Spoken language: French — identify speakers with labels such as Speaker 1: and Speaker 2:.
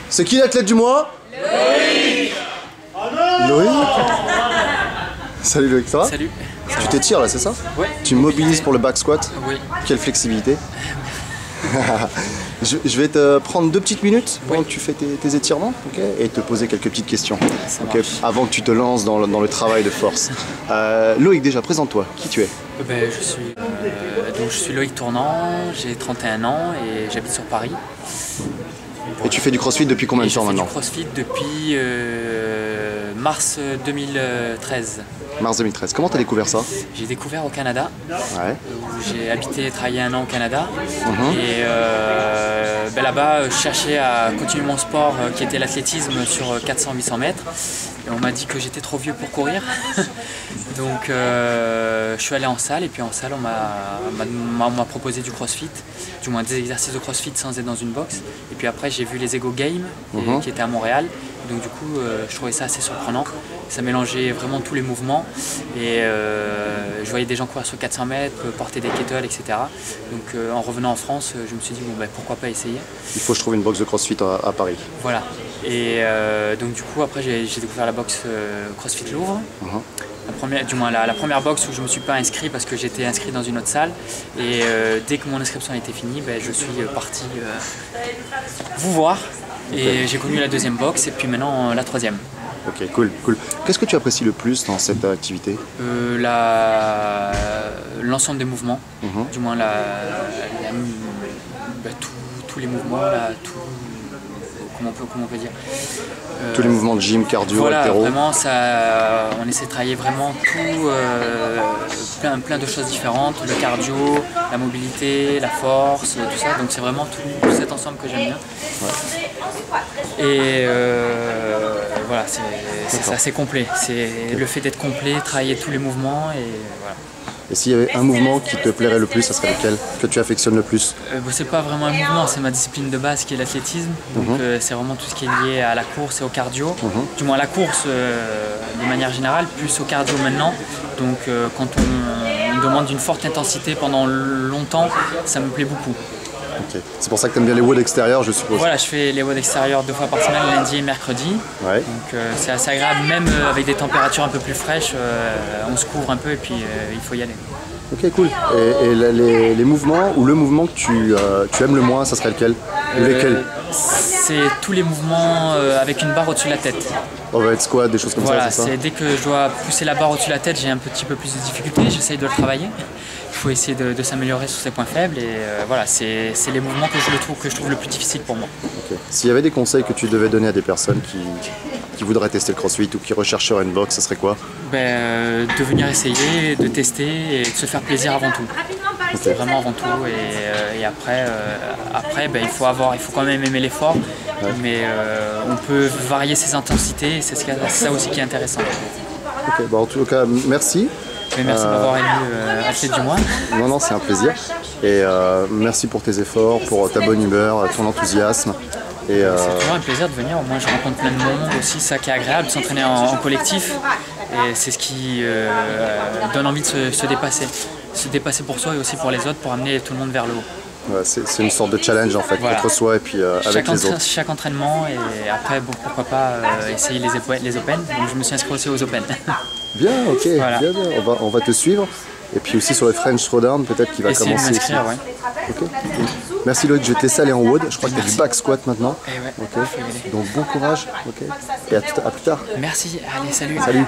Speaker 1: C'est qui l'athlète du mois? Loïc. Loïc. Salut Loïc, ça va?
Speaker 2: Salut.
Speaker 1: Tu t'étires là, c'est ça?
Speaker 2: Ouais.
Speaker 1: Tu me mobilises pour le back squat?
Speaker 2: Oui.
Speaker 1: Quelle flexibilité. Je vais te prendre 2 petites minutes pendant que tu fais tes étirements, ok, et te poser quelques petites questions, ok, avant que tu te lances dans le travail de force. Loïc, déjà, présente-toi. Qui tu es?
Speaker 2: Je suis Loïc Tournant, j'ai 31 ans et j'habite sur Paris.
Speaker 1: Et tu fais du crossfit depuis combien de temps maintenant?
Speaker 2: Je fais du crossfit depuis mars 2013.
Speaker 1: Mars 2013. Comment t'as découvert ça?
Speaker 2: J'ai découvert au Canada,
Speaker 1: Ouais.
Speaker 2: où j'ai habité et travaillé 1 an au Canada. Et là-bas, je cherchais à continuer mon sport qui était l'athlétisme sur 400-800 mètres. Et on m'a dit que j'étais trop vieux pour courir. Donc je suis allé en salle et puis en salle on m'a proposé du crossfit, du moins des exercices de crossfit sans être dans une box. Et puis après j'ai vu les Ego Games qui étaient à Montréal. Donc du coup je trouvais ça assez surprenant. Ça mélangeait vraiment tous les mouvements et je voyais des gens courir sur 400 mètres, porter des kettles, etc. Donc en revenant en France, je me suis dit bon, ben, pourquoi pas essayer.
Speaker 1: Il faut que je trouve une box de crossfit à Paris.
Speaker 2: Voilà. Et donc du coup après j'ai découvert la box CrossFit Louvre. La première box où je ne me suis pas inscrit parce que j'étais inscrit dans une autre salle. Et dès que mon inscription était finie, ben, je suis parti vous voir. Et j'ai connu la deuxième box et puis maintenant la troisième.
Speaker 1: Ok, cool, cool. Qu'est-ce que tu apprécies le plus dans cette activité?
Speaker 2: L'ensemble des mouvements, du moins tous les mouvements, comment on peut dire,
Speaker 1: tous les mouvements de gym, cardio,
Speaker 2: voilà,
Speaker 1: haltéro.
Speaker 2: Vraiment, on essaie de travailler vraiment plein de choses différentes, le cardio, la mobilité, la force, tout ça. Donc c'est vraiment tout cet ensemble que j'aime bien. Ouais. Et voilà, c'est assez complet. C'est le fait d'être complet, travailler tous les mouvements et voilà.
Speaker 1: Et s'il y avait un mouvement qui te plairait le plus, ça serait lequel? Que tu affectionnes le plus?
Speaker 2: C'est pas vraiment un mouvement, c'est ma discipline de base qui est l'athlétisme. Donc c'est vraiment tout ce qui est lié à la course et au cardio. Du moins à la course de manière générale, plus au cardio maintenant. Donc quand on me demande une forte intensité pendant longtemps, ça me plaît beaucoup.
Speaker 1: Okay. C'est pour ça que tu aimes bien les WOD extérieurs, je suppose.
Speaker 2: Voilà, je fais les WOD extérieurs 2 fois par semaine, lundi et mercredi. Ouais. Donc c'est assez agréable, même avec des températures un peu plus fraîches, on se couvre un peu et puis il faut y aller.
Speaker 1: Ok, cool. Et les mouvements ou le mouvement que tu aimes le moins, ça serait lequel? Ou lesquels?
Speaker 2: C'est tous les mouvements avec une barre au-dessus de la tête.
Speaker 1: Overhead squat, des choses comme ça, c'est ça?
Speaker 2: Dès que je dois pousser la barre au-dessus de la tête, j'ai un petit peu plus de difficultés, j'essaye de le travailler. Il faut essayer de s'améliorer sur ses points faibles et voilà, c'est les mouvements que je trouve le plus difficile pour moi. Okay.
Speaker 1: S'il y avait des conseils que tu devais donner à des personnes qui voudraient tester le crossfit ou qui rechercheraient une box, ce serait quoi?
Speaker 2: De venir essayer, de tester et de se faire plaisir avant tout. Okay. Vraiment avant tout et après il faut quand même aimer l'effort, mais on peut varier ses intensités et c'est ça aussi qui est intéressant.
Speaker 1: Ok, en tout cas merci.
Speaker 2: Merci de m'avoir élu athlète du mois.
Speaker 1: Non, c'est un plaisir. Et merci pour tes efforts, pour ta bonne humeur, ton enthousiasme.
Speaker 2: C'est toujours un plaisir de venir. Moi, je rencontre plein de monde aussi, ça qui est agréable, de s'entraîner en collectif. Et c'est ce qui donne envie de se dépasser. Se dépasser pour soi et aussi pour les autres, pour amener tout le monde vers le haut.
Speaker 1: Ouais, c'est une sorte de challenge en fait, contre soi et puis avec les autres.
Speaker 2: Chaque entraînement et après, pourquoi pas essayer les Open. Donc je me suis inscrit aussi aux Open.
Speaker 1: Bien, ok, voilà. Bien. On va te suivre. Et puis aussi sur le French Throwdown, peut-être qu'il va commencer ici.
Speaker 2: Ouais.
Speaker 1: Okay. Merci Loïc, je vais te laisser aller en WOD. Je crois qu'il y a du back squat maintenant.
Speaker 2: Ouais,
Speaker 1: okay. Donc bon courage. Okay. Et à plus tard.
Speaker 2: Merci, allez, salut.
Speaker 1: Salut.